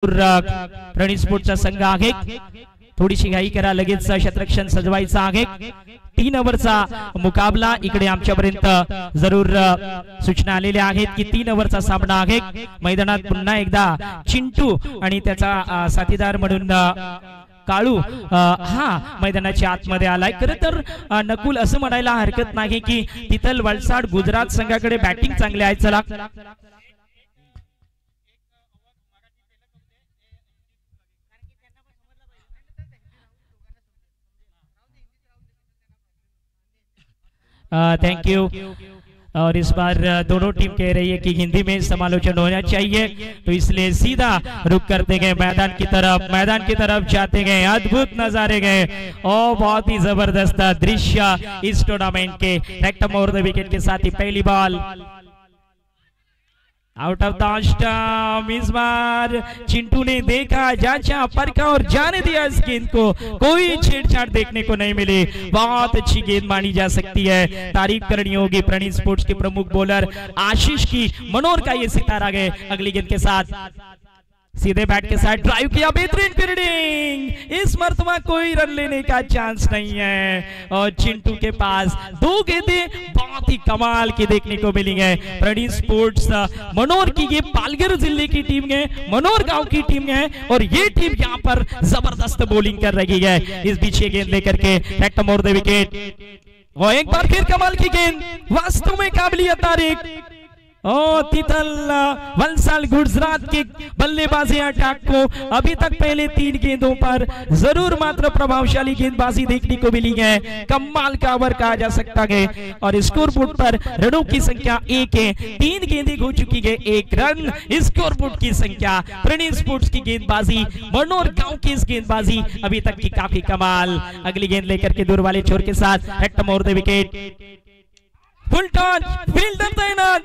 प्रणित स्पोर्टचा संघ आहे. थोडीशी घाई करा, लगेच क्षेत्ररक्षण सजवायचं आहे. 3 ओव्हरचा मुकाबला इकडे आमच्यापर्यंत जरूर सूचना आलेल्या आहेत की 3 ओव्हरचा सामना आहे. मैदानात पुन्हा एकदा चिंटू आणि त्याचा साथीदार म्हणून काळू हा मैदानाच्या आतमध्ये आलाय. खरं तर नकुल असं म्हणायला हरकत नाही की तिथल वलसाड गुजरात संघाकडे बॅटिंग चांगली आहे. चला थैंक यू. और इस बार दोनों टीम कह रही है कि हिंदी में समालोचन होना चाहिए, तो इसलिए सीधा रुक करते गए मैदान की तरफ जाते गए. अद्भुत नजारे गए और बहुत ही जबरदस्त दृश्य इस टूर्नामेंट के. रेक्टम ओवर द विकेट के साथ ही पहली ball out of the stump. इस बार चिंटू ने देखा, जांचा, परखा और जाने दिया इस गेंद को. कोई छेड़छाड़ देखने को नहीं मिली. बहुत अच्छी गेंद मानी जा सकती है. तारीफ करनी होगी प्रणित स्पोर्ट्स के प्रमुख बॉलर आशीष की. मनोर का ये सितारा गए अगली गेंद के साथ. सीधे बैट के साथ ड्राइव किया, बेहतरीन फील्डिंग. इस मर्तबा कोई रन लेने का चांस नहीं है और चिंटू के पास 2 गेंदें बहुत ही कमाल की देखने को मिली है. प्रणित स्पोर्ट्स मनोर की, ये पालघर जिले की टीम है, मनोर गांव की टीम है और ये टीम यहाँ पर जबरदस्त बॉलिंग कर रही है. इस बीच गेंद लेकर के रेक्टम ओवर द विकेट और एक बार फिर कमाल की गेंद. वास्तव में काबिलियत तारीफ. तिथल वलसाड गुजरात के बल्लेबाजी अटैक को अभी तक पहले 3 गेंदों पर जरूर मात्र प्रभावशाली गेंदबाजी देखने को मिली है. कमाल का ओवर कहा जा सकता है. और स्कोरबोर्ड पर रनों की संख्या 1 है. 3 गेंदें हो चुकी है, 1 रन स्कोरबोर्ड की संख्या. प्रणित स्पोर्ट्स की गेंदबाजी, मनोर गांव की इस गेंदबाजी अभी तक की काफी कमाल. अगली गेंद लेकर के दूर वाले छोर के साथ rectum over the wicket. Full toss, fielder तैनात.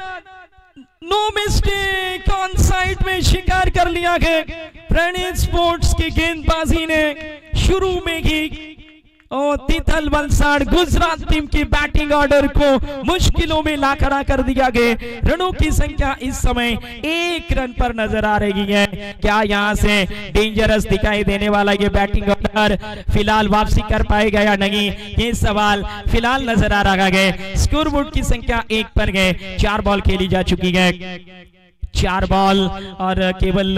नो मिस्टेक, ऑन साइड में शिकार कर लिया गया. प्रणित स्पोर्ट्स की गेंदबाजी ने शुरू में ही और तिथल वलसाड गुजरात टीम की बैटिंग ऑर्डर को मुश्किलों में ला खड़ा कर दिया गया. रनों की संख्या इस समय 1 रन पर नजर आ रही है. क्या यहां से डेंजरस दिखाई देने वाला ये बैटिंग ऑर्डर फिलहाल वापसी कर पाएगा या नहीं, ये सवाल फिलहाल नजर आ रहा है. स्कोरबोर्ड की संख्या 1 पर गए. 4 बॉल खेली जा चुकी है, 4 बॉल और केवल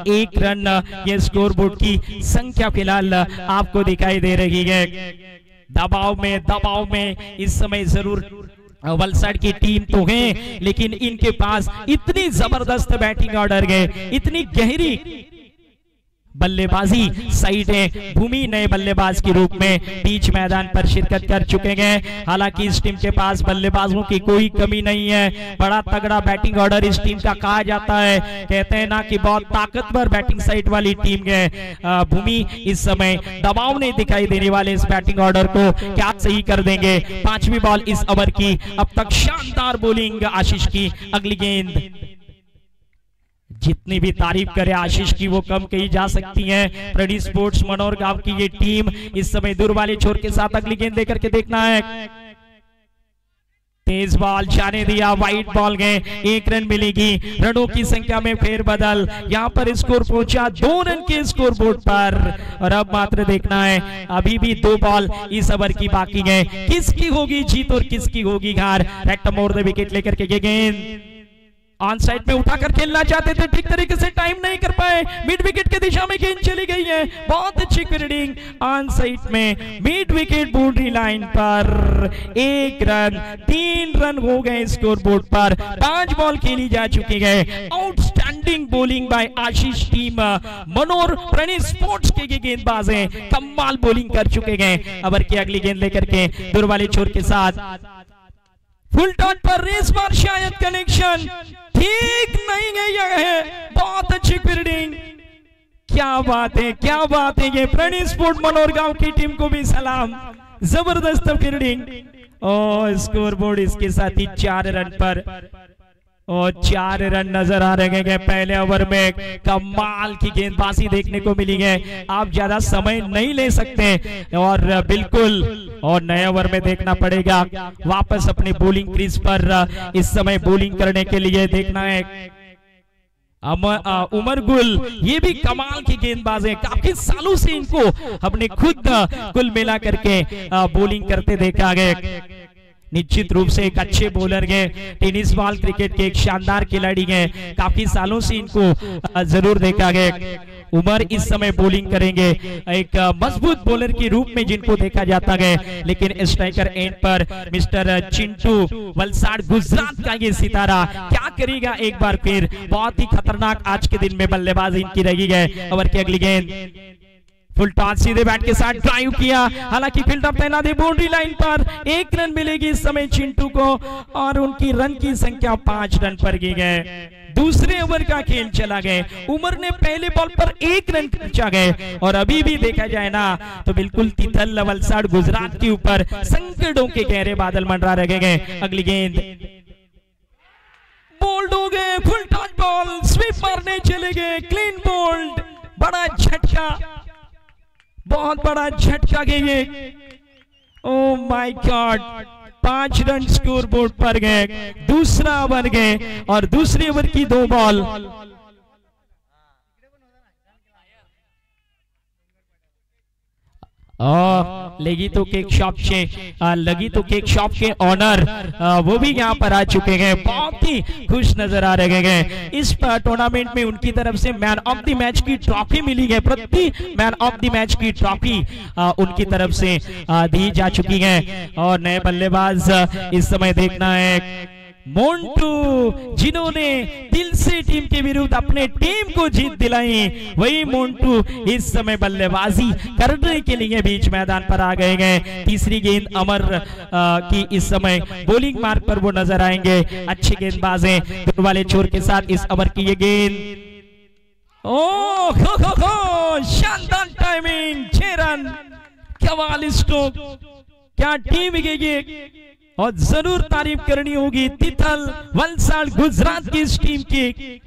1 रन. ये स्कोरबोर्ड की संख्या फिलहाल आपको दिखाई दे रही है. दबाव में इस समय जरूर वलसाड की टीम तो है, लेकिन इनके पास इतनी जबरदस्त बैटिंग ऑर्डर गए, इतनी गहरी बल्लेबाजी साइड है. भूमि नए बल्लेबाज के रूप में बीच मैदान पर शिरकत कर चुके हैं. हालांकि इस टीम के पास बल्लेबाजों की कोई कमी नहीं है. बड़ा तगड़ा बैटिंग ऑर्डर इस टीम का कहा जाता है. कहते हैं ना कि बहुत ताकतवर बैटिंग साइड वाली टीम है. भूमि इस समय दबाव नहीं दिखाई देने वाले इस बैटिंग ऑर्डर को क्या सही कर देंगे. 5वीं बॉल इस ओवर की. अब तक शानदार बॉलिंग आशीष की. अगली गेंद, जितनी भी तारीफ करे आशीष की वो कम कही जा सकती है. प्रणित स्पोर्ट्स मनोर गांव की ये टीम इस समय दूर वाले छोर के साथ अगली गेंद लेकर के देखना है. तेज बॉल जाने दिया, वाइड बॉल गए, 1 रन मिलेगी. रनों की संख्या में फेरबदल. यहां पर स्कोर पहुंचा 2 रन के स्कोरबोर्ड पर. और अब मात्र देखना है, अभी भी 2 बॉल इस ओवर की बाकी है. किसकी होगी जीत और किसकी होगी हार. रेक्टम ओवर द विकेट लेकर के ये गेंद ऑन साइड में उठाकर खेलना चाहते थे, ठीक तरीके से टाइम नहीं कर पाए. मिड विकेट की दिशा में गेंद चली गई है. बहुत अच्छी फील्डिंग ऑन साइड में मिड विकेट बाउंड्री लाइन पर. 1 रन, 3 रन हो गए स्कोरबोर्ड पर. 5 बॉल खेली जा चुकी है. Outstanding bowling by Ashish team Manor Pranit sports के गेंदबाज हैं, कमाल बॉलिंग कर चुके हैं. ओवर की अगली गेंद लेकर के दूर वाले छोर के साथ फुल टॉट पर रेस बार शायद कनेक्शन ठीक नहीं है. यह है बहुत अच्छी फील्डिंग. क्या बात है, क्या बात है. ये प्रणित स्पोर्ट्स मनोर गांव की टीम को भी सलाम. जबरदस्त फील्डिंग और स्कोरबोर्ड इसके साथ ही 4 रन पर. और 4 रन नजर आ रहे हैं. पहले ओवर में कमाल की गेंदबाजी देखने को मिली है. आप ज्यादा समय नहीं ले सकते और बिल्कुल और नए ओवर में देखना पड़ेगा. वापस अपनी बॉलिंग क्रीज पर इस समय बॉलिंग करने के लिए देखना है उमर गुल ये भी कमाल की गेंदबाज है, काफी सालों से इनको हमने खुद कुल मिला करके बॉलिंग करते देखा गया। निश्चित रूप से एक अच्छे बॉलर है, टेनिस बॉल क्रिकेट के एक शानदार खिलाड़ी हैं, काफी सालों से इनको जरूर देखा गया। उमर इस समय बॉलिंग करेंगे, एक मजबूत बॉलर के रूप में जिनको देखा जाता है, लेकिन स्ट्राइकर एंड पर मिस्टर चिंटू वलसाड गुजरात का ये सितारा क्या करेगा एक बार फिर। बहुत ही खतरनाक आज के दिन में बल्लेबाजी इनकी रही है। ओवर की अगली गेंद फुल टॉस सीधे बैट के साथ ड्राइव किया, हालांकि फील्डर तैनात है बाउंड्री लाइन पर। 1 रन मिलेगी इस समय चिंटू को और उनकी रन की संख्या 5 रन पर की गए। दूसरे ओवर का खेल चला गया, उमर ने पहले बॉल पर 1 रन खर्चा गए और अभी भी देखा जाए ना तो बिल्कुल तिथल वलसाड गुजरात के ऊपर संकटों के गहरे बादल मंडरा रहे गए। अगली गेंद बोल्ड हो गए, फुल टॉस बॉल, स्वीप मारने चले गए, क्लीन बोल्ड। बड़ा झटका, बहुत बड़ा झटका गए। ओ my God, 5 run score board पर गए। दूसरा ओवर गए और दूसरे ओवर की 2 बॉल। लगी तो केक शॉप के ऑनर वो भी यहाँ पर आ चुके हैं, बहुत ही खुश नजर आ रहे हैं। इस टूर्नामेंट में उनकी तरफ से मैन ऑफ द मैच की ट्रॉफी मिली है, प्रति मैन ऑफ द मैच की ट्रॉफी उनकी तरफ से दी जा चुकी है। और नए बल्लेबाज इस समय देखना है मोन्टू, जिन्होंने दिल से टीम के विरुद्ध अपने टीम को जीत दिलाई, वही मोन्टू इस समय बल्लेबाजी करने के लिए बीच मैदान पर आ गए। तीसरी गेंद अमर की इस समय बॉलिंग मार्ग पर वो नजर आएंगे। अच्छे गेंदबाज हैं दूर वाले छोर के साथ इस ओवर की ये गेंद। शानदार टाइमिंग, 6 रन, कमाल स्ट्रोक, क्या टीम है और जरूर तारीफ करनी होगी तिथल वलसाड गुजरात की इस टीम की।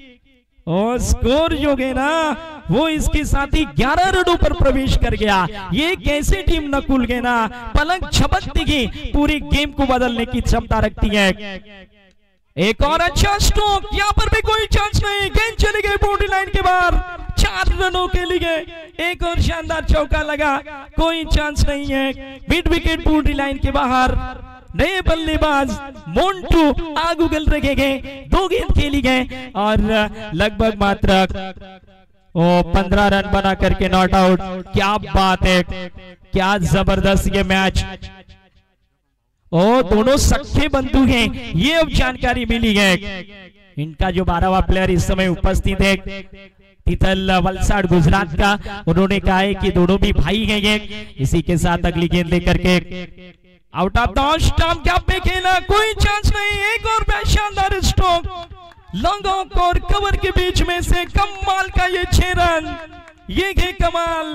और स्कोर जो है ना वो इसके साथ ही 11 रनों पर प्रवेश कर गया। ये कैसी टीम नकुल गए ना, पलक झपकती की पूरी गेम को बदलने की क्षमता रखती है। एक और अच्छा स्ट्रोक, यहाँ पर भी कोई चांस नहीं, गेंद चली गई बाउंड्री लाइन के बाहर। 4 रनों के लिए एक और शानदार चौका लगा, कोई चांस नहीं है, मिड विकेट बाउंड्री लाइन के बाहर। नए बल्लेबाज मोन्टू आग उगल रखे गए, 2 गेंद खेली गए और लगभग मात्र 15 रन बना करके नॉट आउट। क्या बात है, क्या जबरदस्त ये मैच। दोनों सख्ते बंधु हैं, ये अब जानकारी मिली है। इनका जो 12वां प्लेयर इस समय उपस्थित है तिथल वलसाड गुजरात का, उन्होंने कहा है कि दोनों भी भाई हैं ये। इसी के साथ अगली गेंद लेकर के out of the stump gap पे खेला, कोई चांस नहीं। एक और शानदार स्ट्रोक, लॉन्ग ऑफ और कवर के बीच में से कमाल का ये 6 रन, ये है कमाल।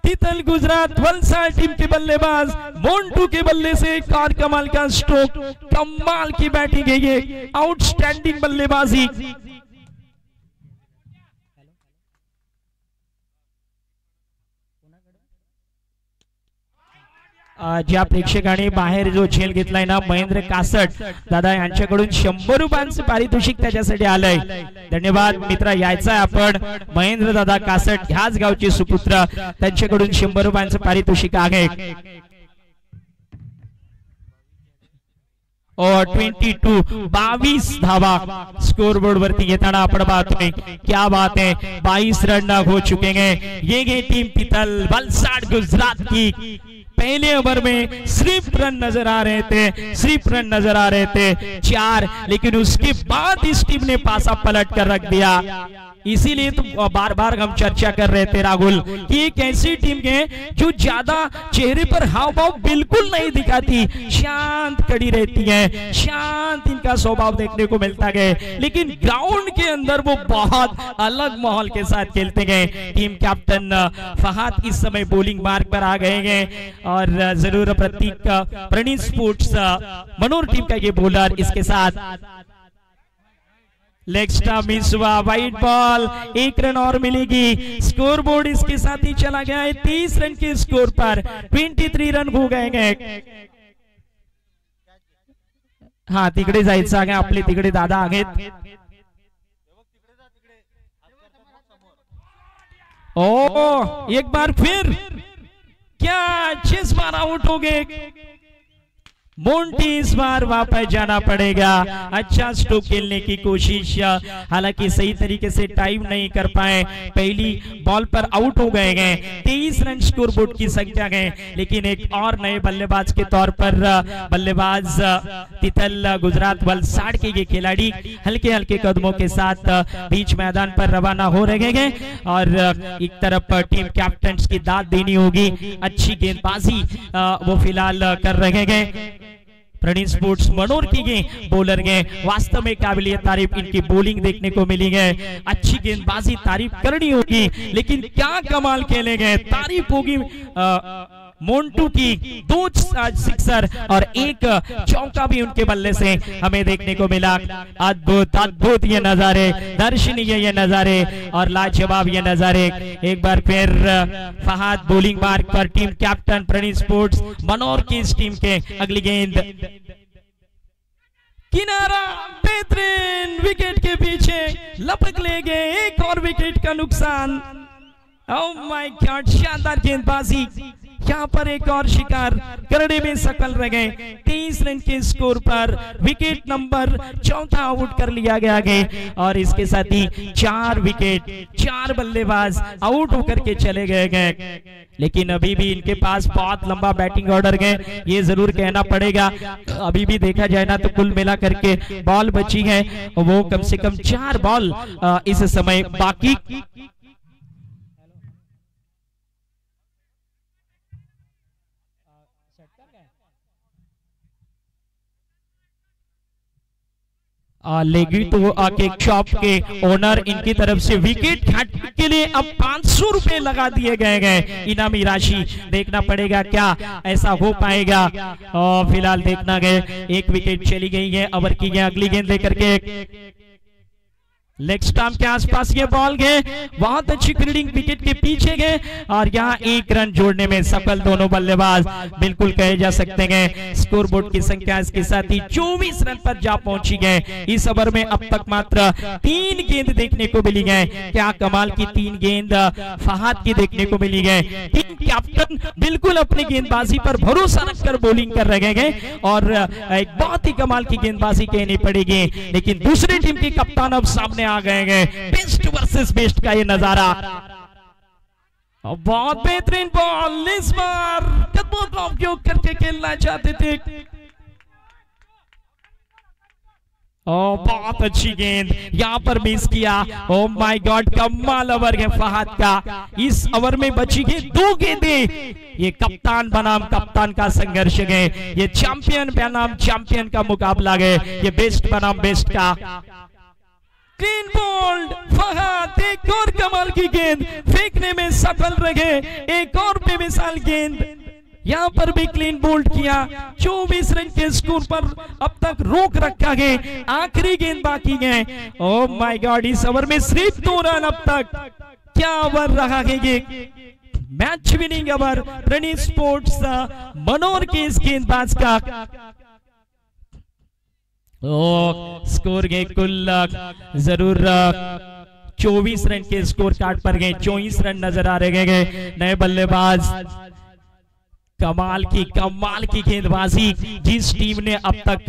तिथल गुजरात वलसाड टीम के बल्लेबाज मोन्टू के बल्ले से एक और कमाल का स्ट्रोक, कमाल की बैटिंग है ये, आउटस्टैंडिंग बल्लेबाजी। ज्या प्रेक्षकांनी बाहेर जो झेल घेतलाय ना महेंद्र कासट दादा यांच्याकडून 100 रुपयांचे पारितोषिक त्याच्यासाठी आलंय। धन्यवाद मित्रा, यायचं आहे आपण महेंद्र दादा कासट ह्याच गावचे सुपुत्र, त्यांच्याकडून 100 रुपयांचे पारितोषिक आहे। और 22 धावा स्कोरबोर्ड वरती घेताना आपण पाहतोय। क्या बात है, 22 रन हो चुके हैं। ये टीम तिथल वलसाड गुजरात की पहले ओवर में सिर्फ रन नजर आ रहे थे 4, लेकिन उसके बाद इस टीम ने पासा पलट कर रख दिया। इसीलिए तो बार बार हम चर्चा कर रहे थे राहुल कि एक ऐसी टीम है जो ज्यादा चेहरे पर हाव भाव बिल्कुल नहीं दिखाती, शांत खड़ी रहती है, शांत इनका स्वभाव देखने को मिलता है, लेकिन ग्राउंड के अंदर वो बहुत अलग माहौल के साथ खेलते गए। टीम कैप्टन फहाद इस समय बॉलिंग मार्ग पर आ गए हैं और जरूर प्रतीक प्रणीत स्पोर्ट्स मनोर टीम का ये बॉलर, इसके साथ लेग स्टंप मिस हुआ, वाइड बॉल, 1 रन और मिलेगी। स्कोर बोर्ड इसके साथ ही चला गया है 30 रन के स्कोर पर, 23 रन हो गए हैं। हाँ तिकडे जायचं आहे, आपले तिकडे दादा आहेत, ओ एक बार फिर क्या 6 बार आउट हो गए। मोंटी इस बार वापस जाना पड़ेगा। अच्छा स्ट्रोक खेलने की कोशिश, हालांकि सही तरीके से टाइम नहीं कर पाए, पहली बॉल पर आउट हो गए हैं। 23 रन स्कोर बोर्ड की संख्या है, लेकिन एक और नए बल्लेबाज के तौर पर बल्लेबाज तितल गुजरात वलसाड के ये खिलाड़ी हल्के हल्के कदमों के साथ बीच मैदान पर रवाना हो रहे हैं और एक तरफ टीम कैप्टन की दाद देनी होगी। अच्छी गेंदबाजी वो फिलहाल कर रहे हैं। प्रणीत स्पोर्ट्स मनोर की बॉलर है, वास्तव में काबिलिय तारीफ इनकी बॉलिंग देखने को मिली है। अच्छी गेंदबाजी तारीफ करनी होगी, लेकिन क्या कमाल खेले गए। तारीफ होगी मोंटू की, 2 सिक्सर और 1 चौका भी उनके बल्ले से हमें देखने को मिला। अद्भुत अद्भुत ये नजारे, दर्शनीय ये नजारे और लाजवाब ये नजारे। एक बार फिर फहाद बॉलिंग मार्क पर टीम कैप्टन प्रणीत स्पोर्ट्स मनोर की इस टीम के। अगली गेंद किनारा, बेहतरीन, विकेट के पीछे लपक ले गए, एक और विकेट का नुकसान। ओह माय गॉड, शानदार गेंदबाजी, यहाँ पर एक और शिकार करने में सफल रह गए। 23 रन के स्कोर पर विकेट नंबर 4 आउट कर लिया गया है और इसके साथ ही 4 विकेट, 4 बल्लेबाज आउट होकर के चले गए। लेकिन अभी भी इनके पास बहुत लंबा बैटिंग ऑर्डर है, ये जरूर कहना पड़ेगा। अभी भी देखा जाए ना तो कुल मिला करके बॉल बची है वो कम से कम 4 बॉल इस समय बाकी। लेगी तो केक शॉप के ओनर इनकी तरफ से विकेट खाने के लिए अब 500 रुपए लगा दिए गए इनामी राशि। देखना पड़ेगा क्या ऐसा हो पाएगा। और फिलहाल देखना गए, एक विकेट चली गई है ओवर की। अगली गेंद लेकर के लेग स्टंप के आसपास ये बॉल गए, बहुत अच्छी फील्डिंग विकेट के पीछे गए और यहाँ 1 रन जोड़ने में सफल दोनों बल्लेबाज बिल्कुल कहे जा सकते हैं। स्कोर बोर्ड की संख्या इसके साथ ही 24 रन पर जा पहुंची गए। इस ओवर में अब तक मात्र 3 गेंद देखने को मिली गए। क्या कमाल की 3 गेंद फहाद की देखने को मिली गए। टीम कैप्टन बिल्कुल अपनी गेंदबाजी पर भरोसा रखकर बॉलिंग कर रहे हैं और एक बहुत ही कमाल की गेंदबाजी कहनी पड़ेगी। लेकिन दूसरी टीम के कप्तान अब सामने आ गए हैं। बेस्ट वर्सेस बेस्ट का ये नजारा, बहुत बेहतरीन बॉल। इस बार कदमों का उपयोग करके खेलना चाहते थे। बहुत अच्छी गेंद यहां पर मिस किया। ओह माय गॉड, कमाल ओवर है फहाद का। इस ओवर में बची गई 2 गेंदें। ये कप्तान बनाम कप्तान का संघर्ष है, ये चैंपियन बनाम चैंपियन का मुकाबला है, ये बेस्ट बनाम बेस्ट का। क्लीन बोल्ड फहाद, एक और कमाल की गेंद फेंकने में सफल रहे। एक और बेमिसाल गेंद यहां पर भी क्लीन बोल्ड किया। 24 रन के स्कोर पर अब तक रोक रखा है। आखिरी गेंद बाकी है। ओह माय गॉड, इस ओवर में सिर्फ 2 रन अब तक। क्या ओवर रहा है ये, मैच विनिंग ओवर प्रणीत स्पोर्ट्स मनोर के इस गेंदबाज का। स्कोर गए कुल जरूर 24 रन के स्कोर कार्ड पर गए। 24 रन नजर आ रहे हैं। नए बल्लेबाज, कमाल की गेंदबाजी। जिस टीम ने अब तक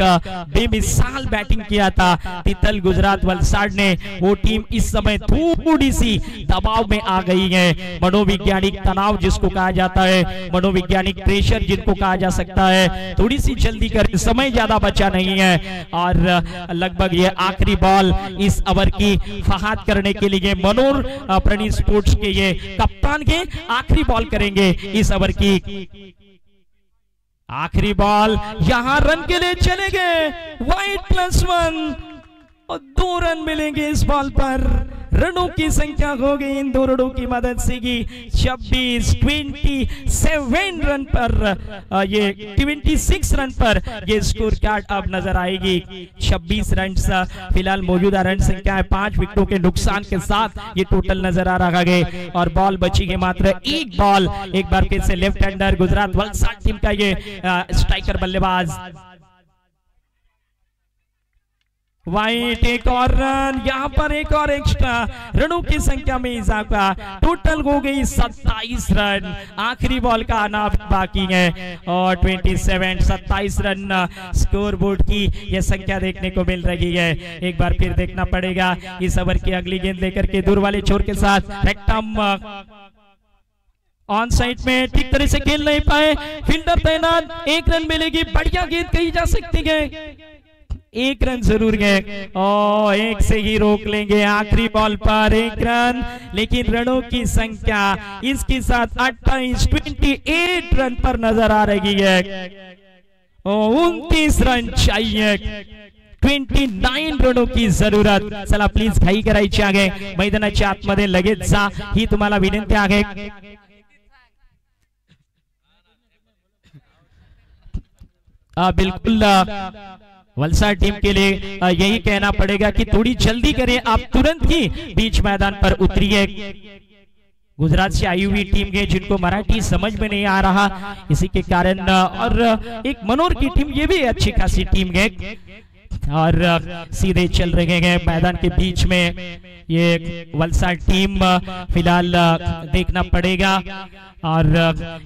बेमिसाल बैटिंग किया था तितल गुजरात वलसाड ने, वो टीम इस समय थोड़ी सी दबाव में आ गई है। मनोवैज्ञानिक तनाव जिसको कहा जाता है, मनोवैज्ञानिक प्रेशर जिनको कहा जा सकता है, थोड़ी सी जल्दी कर, समय ज्यादा बचा नहीं है और लगभग ये आखिरी बॉल इस ओवर की फहाद करने के लिए मनोर प्रणीत स्पोर्ट्स के ये कप्तान के आखिरी बॉल करेंगे इस ओवर की। आखिरी बॉल, यहां रन के लिए चले गए। वाइड +1 और 2 रन मिलेंगे इस बॉल पर। रनों की संख्या हो गई इन 2 रनों की मदद से 27 रन पर, ये 26 रन पर ये स्कोर कार्ड अब नजर आएगी। 26 रन फिलहाल मौजूदा रन संख्या है। 5 विकेटों के नुकसान के साथ ये टोटल नजर आ रहा है और बॉल बची है मात्र 1 बॉल। एक बार फिर से left hander Gujarat Valsad team का ये स्ट्राइकर बल्लेबाज वाइट एक और रन, यहाँ पर एक और एक्स्ट्रा, रनों की संख्या में इजाफा, टोटल हो गई 27 रन। आखिरी बॉल का आना बाकी है और 27 रन स्कोर बोर्ड की यह संख्या देखने को मिल रही है। एक बार फिर देखना पड़ेगा इस ओवर की अगली गेंद लेकर के दूर वाले छोर के साथ रेक्टम ऑन साइड में ठीक तरह से खेल नहीं पाए, फील्डर तैनात, एक रन मिलेगी, बढ़िया गेंद कही जा सकती है, एक रन जरूर गए और एक से ही रोक लेंगे। आखिरी बॉल पर एक रन, लेकिन रनों की संख्या इसके साथ 28 रन पर नजर आ रही है। 29 रन चाहिए, 29 रनों की जरूरत। चला प्लीज घाई करायची आहे, मैदानाच्या आतमध्ये लगेच जा ही तुम्हाला विनंती आहे। बिल्कुल वलसाड टीम के लिए यही कहना पड़ेगा कि थोड़ी जल्दी करें, आप तुरंत ही बीच मैदान पर उतरिए। गुजरात से आई हुई टीम है जिनको मराठी समझ में नहीं आ रहा, इसी के कारण, और एक मनोर की टीम, ये भी अच्छी खासी टीम है और सीधे चल रहे हैं मैदान के बीच में। ये वलसाड टीम फिलहाल देखना पड़ेगा और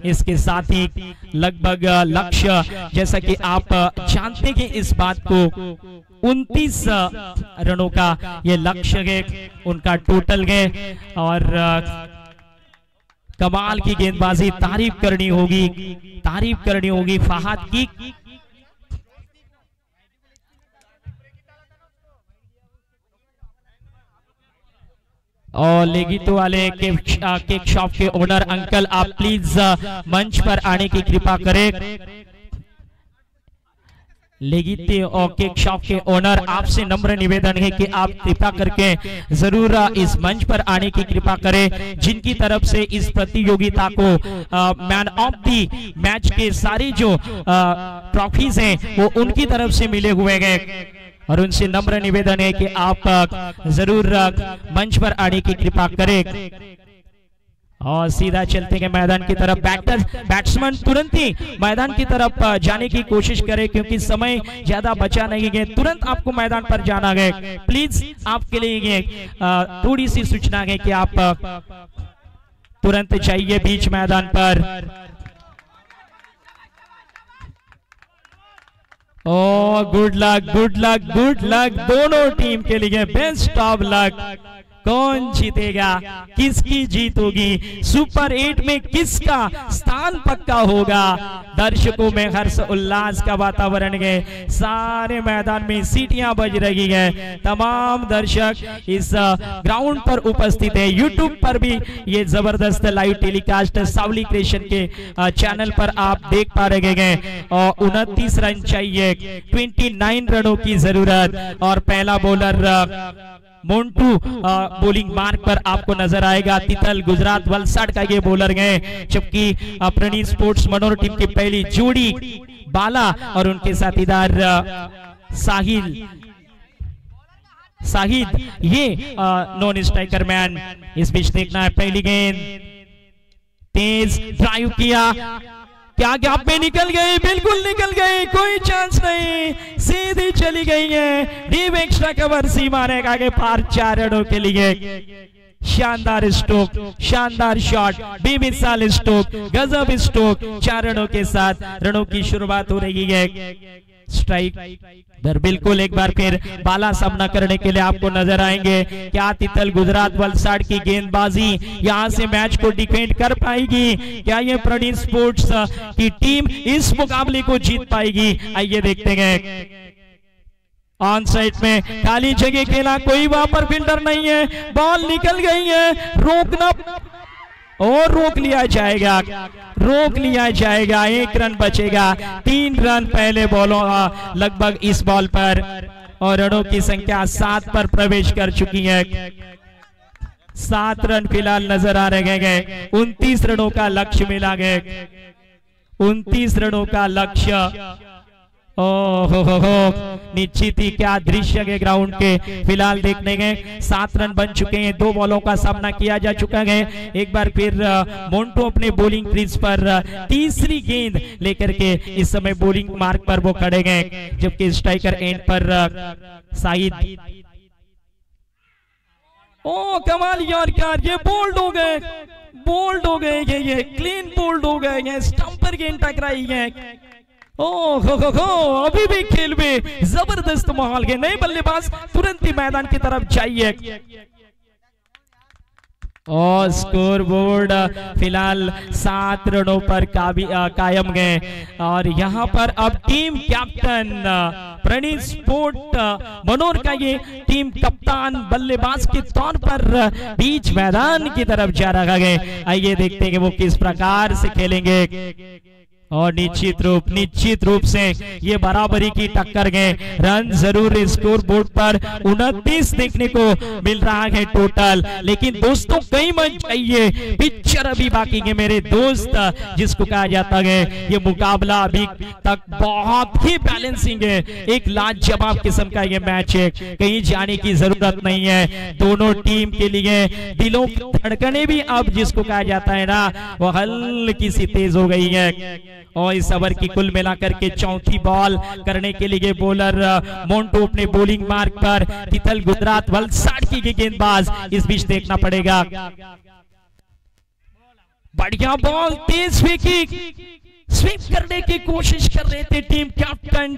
इसके साथ ही लगभग लक्ष्य, जैसा कि आप जानते हैं इस बात को, 29 रनों का ये लक्ष्य है उनका टोटल है और कमाल की गेंदबाजी, तारीफ करनी होगी फहाद की। और लेगितो वाले केक शॉप के ओनर अंकल, आप प्लीज मंच पर आने की कृपा करें। लेगिते और केक शॉप के ओनर, आपसे नम्र निवेदन है कि आप कृपा करके जरूर इस मंच पर आने की कृपा करें। जिनकी तरफ से इस प्रतियोगिता को मैन ऑफ द मैच के सारी जो ट्रॉफीज हैं वो उनकी तरफ से मिले हुए हैं और उनसे नम्र निवेदन है कि आप जरूर मंच पर आने की कृपा करें। और सीधा चलते हैं मैदान की तरफ। बैट्समैन तुरंत ही मैदान की तरफ जाने की कोशिश करें क्योंकि समय ज्यादा बचा नहीं है, तुरंत आपको मैदान पर जाना है। प्लीज आपके लिए थोड़ी सी सूचना है कि आप तुरंत चाहिए बीच मैदान पर। गुड लक दोनों टीम के लिए, बेस्ट ऑफ लक। कौन जीतेगा, किसकी जीत होगी, सुपर 8 में किसका स्थान पक्का होगा। दर्शकों में हर्ष उल्लास का वातावरण है, सारे मैदान में सीटियां बज रही है, तमाम दर्शक इस ग्राउंड पर उपस्थित है। यूट्यूब पर भी ये जबरदस्त लाइव टेलीकास्ट सावली क्रिएशन के चैनल पर आप देख पा रहे हैं। और 29 रन चाहिए, 29 रनों की जरूरत और पहला बॉलर मोन्टू बॉलिंग मार्क पर आपको नजर आएगा। तितल गुजरात वलसाड का ये बॉलर है, जबकि प्रणीत स्पोर्ट्स मनोर टीम की पहली जोड़ी बाला और उनके साथीदार साहिद ये नॉन स्ट्राइकर मैन। इस बीच देखना है पहली गेंद, तेज ड्राइव किया, क्या गैप में निकल गई, बिल्कुल निकल गई, कोई चांस नहीं, सीधी चली गई है। डीप एक्स्ट्रा कवर सीमा रेखा के पार 4 रनों के लिए। शानदार स्ट्रोक, शानदार शॉट, बेमिसाल स्ट्रोक, गजब स्ट्रोक। 4 रनों के साथ रनों की शुरुआत हो रही है। स्ट्राइक दर बिल्कुल एक बार फिर बाला सामना करने के लिए आपको नजर आएंगे। क्या तितल गुजरात वलसाड की गेंदबाजी यहां से मैच को डिफेंड कर पाएगी, क्या ये प्रणीत स्पोर्ट्स की टीम इस मुकाबले को जीत पाएगी? आइए देखते हैं। ऑन साइड में खाली जगह खेला, कोई वहां पर फील्डर नहीं है, बॉल निकल गई है, रोकना और रोक लिया जाएगा। 1 रन बचेगा, 3 रन पहले बॉलों लगभग इस बॉल पर और रनों की संख्या 7 पर प्रवेश कर चुकी है। 7 रन फिलहाल नजर आ रहे हैं। 29 रनों का लक्ष्य मिला है, 29 रनों का लक्ष्य ओहो, निश्चित ही क्या दृश्य के ग्राउंड के फिलहाल देखने गए। 7 रन बन चुके हैं, 2 बॉलों का सामना किया जा चुका है। एक बार फिर मोन्टो अपने बॉलिंग क्रीज पर तीसरी गेंद लेकर के इस समय बॉलिंग मार्क पर वो खड़े गए, जबकि स्ट्राइकर एंड पर साहिद। ओ कमाल यार, ये बोल्ड हो गए, बोल्ड हो गए, ये क्लीन बोल्ड हो गए, ये स्टंपर गेंद टकराई है। हो अभी भी खेल में जबरदस्त माहौल है। नए बल्लेबाज तुरंत ही मैदान की तरफ जाइए। और स्कोर बोर्ड फिलहाल 7 रनों पर कायम गए। और यहां पर अब टीम कैप्टन प्रणीत स्पोर्ट मनोर का ये टीम कप्तान बल्लेबाज के तौर पर बीच मैदान की तरफ जा रहा है। आइए देखते हैं कि वो किस प्रकार से खेलेंगे। और निश्चित रूप से ये बराबरी की टक्कर गए। रन जरूर स्कोर बोर्ड पर 29 देखने को मिल रहा है टोटल, लेकिन दोस्तों कई मत चाहिए, पिक्चर अभी बाकी है मेरे दोस्त, जिसको कहा जाता है ये मुकाबला अभी तक बहुत ही बैलेंसिंग है। एक लाजवाब किस्म का ये मैच है, कहीं जाने की जरूरत नहीं है। दोनों टीम के लिए दिलों की धड़कनें भी अब जिसको कहा जाता है ना, वो हल्की सी तेज हो गई है। और इस ओवर की कुल मिलाकर के चौथी बॉल करने के लिए बॉलर मोन्टो अपने बॉलिंग मार्क पर, तिथल गुजरात वलसाड की गेंदबाज इस बीच देखना पड़ेगा। बढ़िया बॉल, तेज फेंकी, स्वीप करने की कोशिश कर रहे थे टीम कैप्टन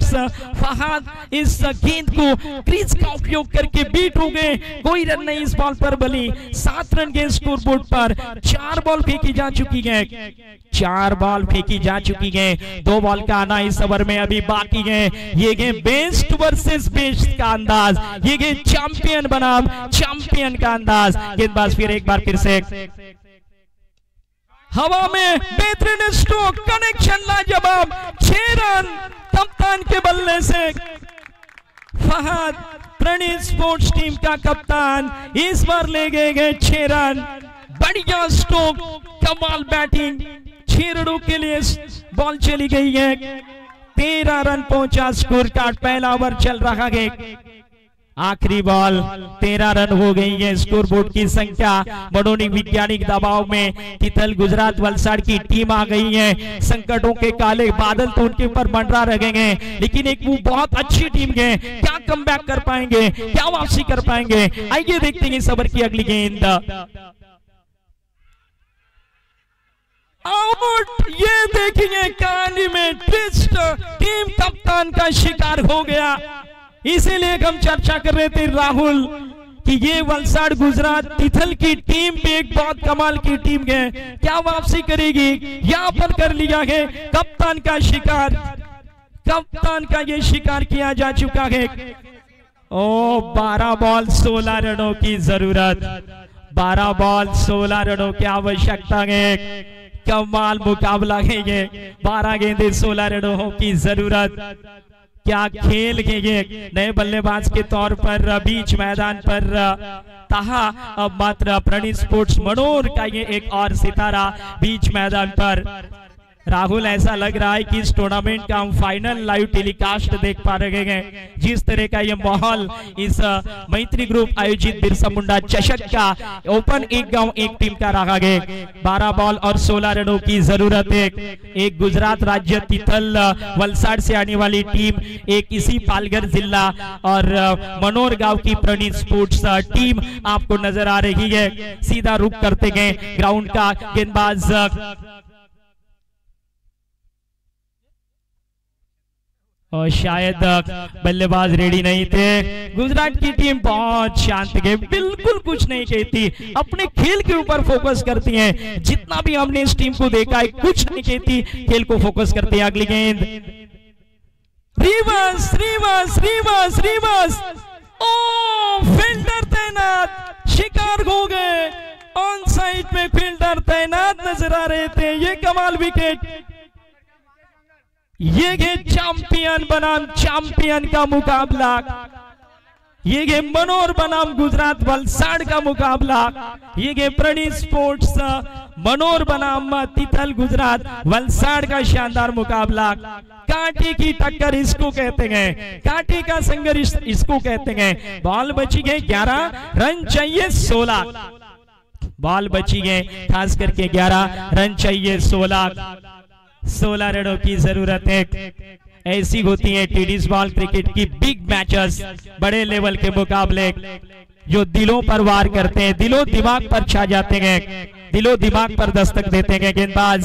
फहाद। इस गेंद को क्रीज का उपयोग करके बीट हो गए, कोई रन नहीं इस बॉल पर बली। 7 रन के स्कोर बोर्ड पर 4 बॉल फेंकी जा चुकी है, 4 बॉल फेंकी जा चुकी है। 2 बॉल का आना इस ओवर में अभी बाकी है। ये गेम बेस्ट वर्सेस बेस्ट का अंदाज, ये गेम चैंपियन बनाम चैंपियन का अंदाज। गेंदबाज फिर एक बार फिर से हवा में, बेहतरीन स्ट्रोक, कनेक्शन लाजवाब, 6 रन कप्तान के बल्ले से। फहद प्रणीत स्पोर्ट्स टीम का कप्तान इस बार ले गए 6 रन। बढ़िया स्ट्रोक, कमाल बैटिंग, 6 रनों के लिए बॉल चली गई है। 13 रन पहुंचा स्कोर कार्ड, पहला ओवर चल रहा है। आखिरी बॉल 13 रन हो गई है। स्कोर बोर्ड की संख्या मनोनी वैज्ञानिक दबाव में तिथल गुजरात वलसाड की टीम आ गई है। संकटों के काले बादल तो उनके ऊपर मंडरा रहेंगे, लेकिन एक वो बहुत अच्छी टीम है। क्या कमबैक कर पाएंगे, क्या वापसी कर पाएंगे, आइए देखते हैं इस ओवर की अगली गेंद। आउट, ये देखिए कहानी में ट्विस्ट, टीम कप्तान का शिकार हो गया। इसीलिए हम चर्चा कर रहे थे राहुल कि ये वलसाड गुजरात तिथल की टीम भी एक बहुत कमाल की टीम है, क्या वापसी करेगी। यहां पर कर लिया है कप्तान का शिकार, कप्तान का ये शिकार किया जा चुका है। ओ 12 बॉल 16 रनों की जरूरत, 12 बॉल 16 रनों की आवश्यकता है। कमाल मुकाबला है ये, 12 गेंदें 16 रनों की जरूरत। क्या खेल के ये नए बल्लेबाज के तौर पर बीच मैदान पर ताहा अब मात्र प्रणीत स्पोर्ट्स मनोर का ये एक और सितारा बीच मैदान पर। राहुल, ऐसा लग रहा है कि इस टूर्नामेंट का हम फाइनल लाइव टेलीकास्ट देख पा रहे हैं। जिस तरह का ये माहौल इस मैत्री ग्रुप आयोजित बिरसा मुंडा चषक का ओपन एक गांव एक टीम का रहा है। 12 बॉल और 16 रनों की जरूरत है। एक गुजरात राज्य तिथल वलसाड से आने वाली टीम, एक इसी पालघर जिला और मनोर गांव की प्रणीत स्पोर्ट्स टीम आपको नजर आ रही है। सीधा रुख करते गए ग्राउंड का गेंदबाज और शायद बल्लेबाज रेडी नहीं थे। गुजरात की टीम बहुत शांत है, बिल्कुल कुछ नहीं कहती, अपने खेल के ऊपर फोकस करती है। जितना भी हमने इस टीम को देखा है, कुछ नहीं कहती, खेल को फोकस करती है। अगली गेंद, रिवर्स रिवर्स रिवर्स रिवर्स, ओ फील्डर तैनात, शिकार हो गए। ऑन साइड में फील्डर तैनात नजर आ रहे थे। ये कमाल विकेट, ये चैंपियन बनाम चैंपियन का मुकाबला, ये गेम मनोर बनाम गुजरात वलसाड का मुकाबला। ये गेम प्रणीत स्पोर्ट्स मनोर बनाम तिथल गुजरात वलसाड का शानदार मुकाबला। कांटे की टक्कर इसको कहते हैं, कांटे का संघर्ष इसको कहते हैं। बॉल बची गए 11 रन चाहिए 16। बॉल बची गए खास करके 11 रन चाहिए 16 रनों की जरूरत है। ऐसी होती है टेनिस बॉल क्रिकेट की बिग मैचेस, बड़े लेवल के मुकाबले जो दिलों पर वार करते हैं, दिलों दिमाग पर छा जाते हैं, दिलों दिमाग पर दस्तक देते हैं। गेंदबाज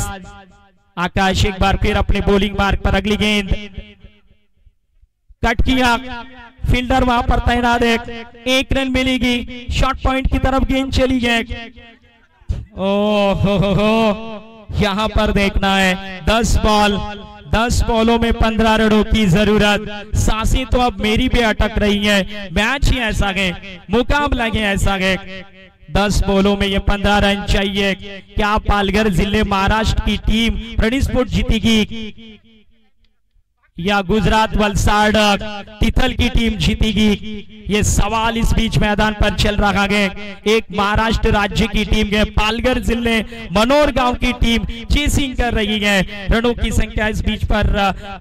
आकाश एक बार फिर अपने बॉलिंग मार्ग पर, अगली गेंद कट किया, फील्डर वहां पर तैनात है, 1 रन मिलेगी। शॉर्ट पॉइंट की तरफ गेंद चली गई। ओहो, यहां पर देखना है 10 बॉलों में 15 रनों की जरूरत। सांसें तो अब मेरी भी अटक रही है, मैच ही ऐसा है, मुकाबला ही ऐसा है। 10 बॉलों में ये 15 रन चाहिए। क्या पालघर जिले महाराष्ट्र की टीम प्रणीत स्पोर्ट्स जीतेगी या गुजरात वलसाड तिथल की टीम जीतेगी? ये सवाल इस बीच मैदान पर चल रहा है। एक महाराष्ट्र राज्य की टीम है, पालघर जिले मनोर गांव की टीम चेसिंग कर रही है। रनों की संख्या इस बीच पर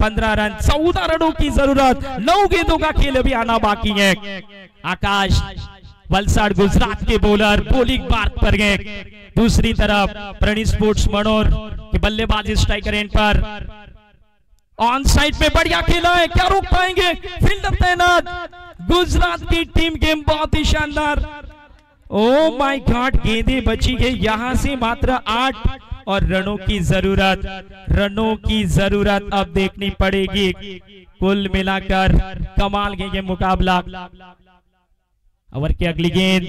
15 रन, 14 रनों की जरूरत। 9 गेंदों का खेल अभी आना बाकी है। आकाश वलसाड गुजरात के बॉलर बॉलिंग मार्ग पर गए। दूसरी तरफ प्रणीत स्पोर्ट्स मनोर के बल्लेबाज स्ट्राइकर एंड पर ऑन साइड में बढ़िया खेला है, क्या रोक पाएंगे? फील्डर तैनात, गुजरात की टीम गेम बहुत ही शानदार। ओ माय गॉड, गेंदें बची गई यहां से मात्र 8 और रनों की जरूरत अब देखनी पड़ेगी। कुल मिलाकर कमाल के ये मुकाबला। ओवर की अगली गेंद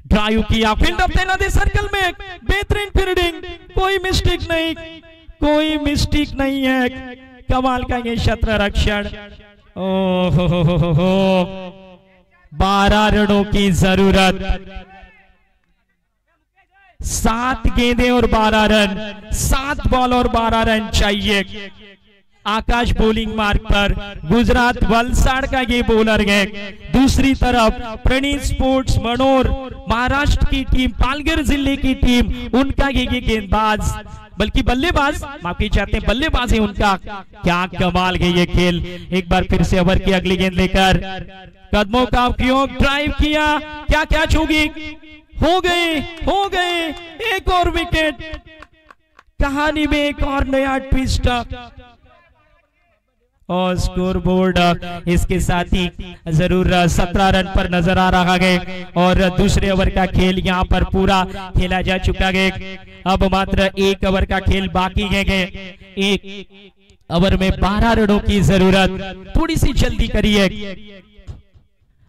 ड्राइव किया, फील्डर तैनात है सर्कल में, बेहतरीन फील्डिंग, कोई मिस्टेक नहीं है। कमाल का ये शत्र रक्षण। ओहो, 12 रनों की जरूरत, 7 गेंदें और 12 रन, 7 बॉल और 12 रन चाहिए। आकाश बॉलिंग मार्ग पर, गुजरात वलसाड का ये बॉलर है। दूसरी तरफ प्रणीत स्पोर्ट्स मनोर महाराष्ट्र की टीम, पालघर जिले की टीम, उनका ये गेंदबाज बल्कि बल्लेबाज, माफी चाहते हैं, बल्लेबाज है उनका। क्या कमाल है ये खेल। एक बार फिर से ओवर की अगली गेंद लेकर कदमों का उपयोग, ड्राइव किया, क्या कैच होगी? हो गए एक और विकेट। कहानी में एक और नया ट्विस्ट और स्कोर बोर्ड इसके साथ ही जरूर 17 रन पर नजर आ रहा है। और दूसरे ओवर का खेल यहां पर पूरा खेला जा चुका है। अब मात्र 1 ओवर का खेल बाकी है। 1 ओवर में 12 रनों की जरूरत, थोड़ी सी जल्दी करिए,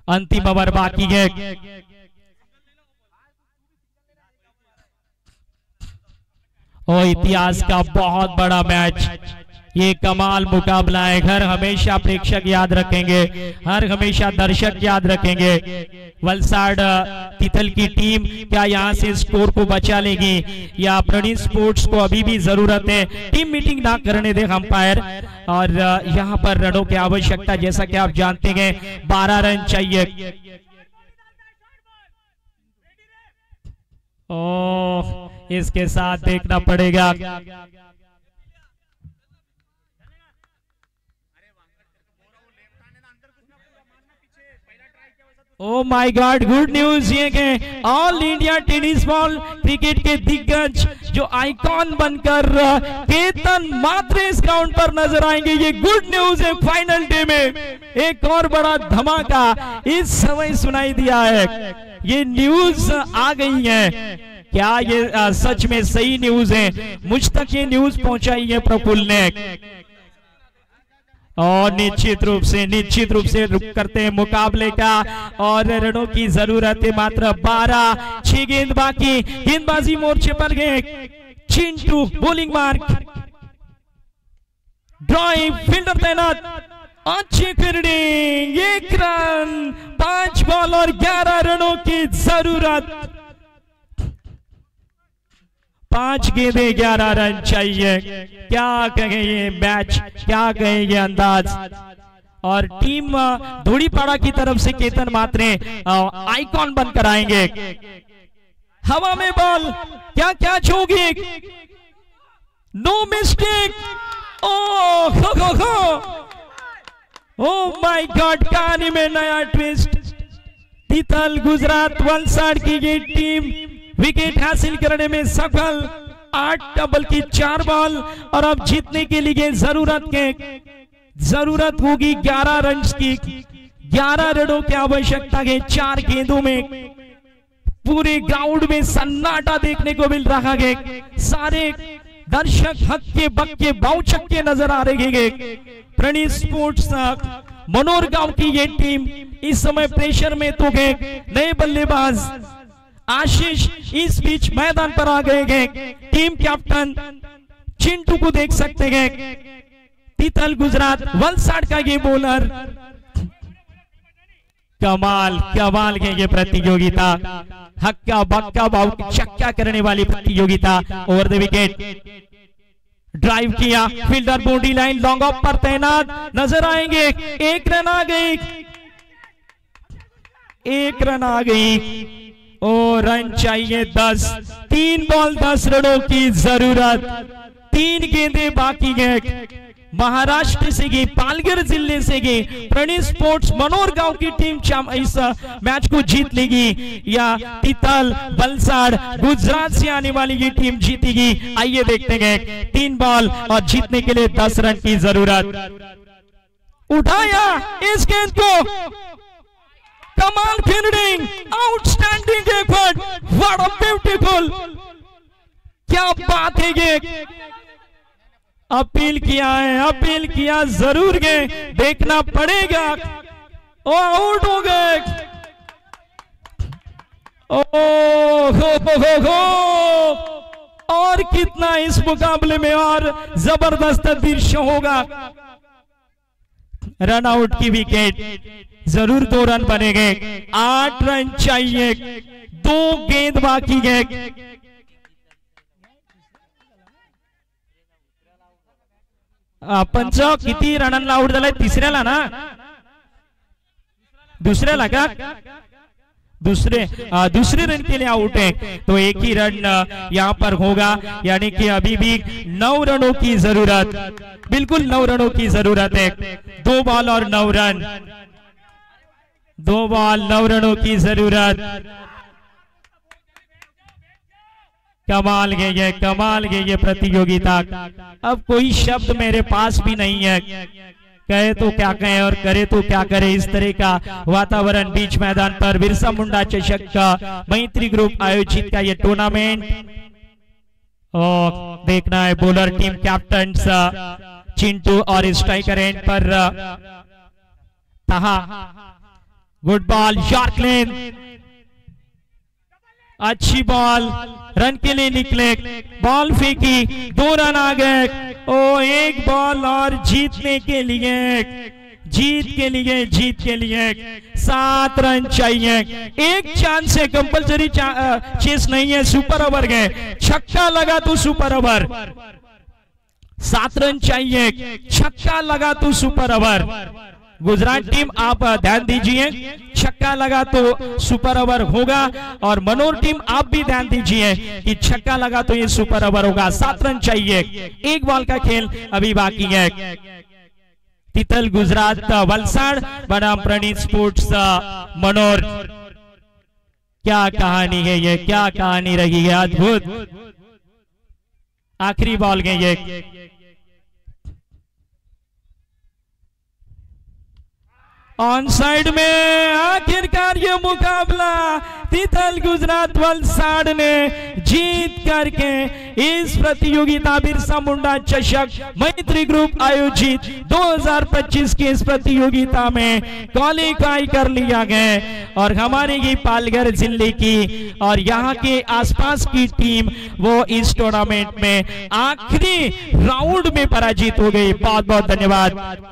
अंतिम ओवर बाकी है। और इतिहास का बहुत बड़ा मैच, ये कमाल मुकाबला है। हर हमेशा प्रेक्षक याद रखेंगे, हर हमेशा दर्शक याद रखेंगे। वलसाड तिथल की टीम क्या यहां से स्कोर को बचा लेगी या प्रणीत स्पोर्ट्स को अभी भी जरूरत है टीम मीटिंग ना करने दे अंपायर। और यहां पर रनों की आवश्यकता, जैसा कि आप जानते हैं, 12 रन चाहिए। ओह, इसके साथ देखना पड़ेगा। ओ माय गॉड, गुड न्यूज ये कि all India tennis ball cricket के दिग्गज जो आइकॉन बनकर केतन मात्रे इस ग्राउंड पर नजर आएंगे। ये गुड न्यूज है। फाइनल डे में एक और बड़ा धमाका इस समय सुनाई दिया है। ये न्यूज आ गई है, क्या ये सच में सही न्यूज है? मुझ तक ये न्यूज पहुंचाई है प्रफुल्ल ने। और निश्चित रूप से रुक करते हैं मुकाबले का। और रनों की जरूरत है मात्र 12, 6 गेंद बाकी। गेंदबाजी मोर्चे पर गए Chintu, bowling mark, drive, fielder तैनात, अच्छी फील्डिंग, 1 रन, 5 बॉल और 11 रनों की जरूरत। 5 गेंदें 11 रन चाहिए। क्या कहें ये मैच, क्या कहें ये अंदाज। और टीम धूड़ीपाड़ा की तरफ से केतन मात्रे आइकॉन बनकर आएंगे। हवा में बॉल, क्या कैच होगी, no mistake, oh my god, कहानी में नया ट्विस्ट। तितल गुजरात वलसाड की ये टीम विकेट हासिल करने में सफल, 8 डबल की 4 बॉल, और अब जीतने के लिए जरूरत होगी 11 रन की। 11 रनों की आवश्यकता है। 4 गेंदों में पूरे ग्राउंड में सन्नाटा देखने को मिल रहा है। सारे दर्शक हक्के बक्के बाउ छक्के नजर आ रहे हैं। प्रणीत स्पोर्ट्स मनोर गांव की ये टीम इस समय प्रेशर में तो गए। नए बल्लेबाज आशीष इस बीच मैदान पर आ गए हैं। टीम कैप्टन चिंटू को देख सकते हैं। तितल गुजरात वलसाड का ये बॉलर, कमाल है ये प्रतियोगिता। हक्का बक्का बाउ चक्का करने वाली प्रतियोगिता। ओवर द विकेट ड्राइव किया, fielder body line long off पर तैनात नजर आएंगे। 1 रन आ गई, 1 रन आ गई। ओ रन चाहिए 10। 3 बॉल 10 रनों की जरूरत। 3 गेंदें बाकी है। महाराष्ट्र से गई, पालघर जिले से गई प्रणीत स्पोर्ट्स मनोर गांव की टीम इस मैच को जीत लेगी या तितल वलसाड गुजरात से आने वाली ये टीम जीतेगी। आइए देखते हैं। 3 बॉल और जीतने के लिए 10 रन की जरूरत। उठाया इस गेंद को, कमाल fielding, outstanding effort, what a beautiful, क्या बात है ये। अपील किया है, अपील किया जरूर गए, देखना पड़ेगा। ओ आउट हो गए। हो और कितना इस मुकाबले में और जबरदस्त दृश्य होगा। रन आउट की विकेट, जरूर 2 रन बनेंगे। 8 रन चाहिए, 2 गेंद बाकी है। पंच किती रनांना आउट झालाय? तिसऱ्याला ना, दुसऱ्याला का? दूसरे रन के लिए आउट है, तो 1 ही रन यहां पर होगा। यानी कि अभी भी 9 रनों की जरूरत, बिल्कुल 9 रनों की जरूरत है। 2 बॉल और 9 रन, 2 बॉल 9 रनों की जरूरत। कमाल है ये प्रतियोगिता। अब कोई शब्द मेरे पास भी नहीं है, कहे तो क्या कहें और करे तो क्या करे। इस तरह का वातावरण बीच मैदान पर बिरसा मुंडा चषक का मैत्री ग्रुप आयोजित का ये टूर्नामेंट। और देखना है बॉलर टीम कैप्टन चिंटू और स्ट्राइकर एंड पर ताहा। गुड बॉल, शार्क लेन, अच्छी बॉल, रन के लिए निकले, बॉल फेंकी, 2 रन आ गए। ओ 1 बॉल और जीतने के लिए 7 रन चाहिए। 1 चांस है, कंपलसरी चेस नहीं है, सुपर ओवर गए। छक्का लगा तो सुपर ओवर, 7 रन चाहिए, छक्का लगा तो सुपर ओवर। गुजरात टीम आप ध्यान दीजिए, छक्का लगा तो सुपर ओवर होगा, और मनोर टीम आप भी ध्यान दीजिए कि छक्का लगा तो ये सुपर ओवर होगा। 7 रन चाहिए, 1 बॉल का खेल अभी बाकी है। तितल गुजरात वलसाड बनाम प्रणीत स्पोर्ट्स मनोर। क्या कहानी है ये, क्या कहानी रही है, अद्भुत। आखिरी बॉल गई ये, ऑन साइड में। आखिरकार ये मुकाबला तितल गुजरात वलसाड ने जीत करके इस प्रतियोगिता बिरसा मुंडा चषक मैत्री ग्रुप आयोजित 2025 की इस प्रतियोगिता में क्वालिफाई कर लिया गया। और हमारे ये पालघर जिले की और यहाँ के आसपास की टीम वो इस टूर्नामेंट में आखिरी राउंड में पराजित हो गई। बहुत बहुत धन्यवाद।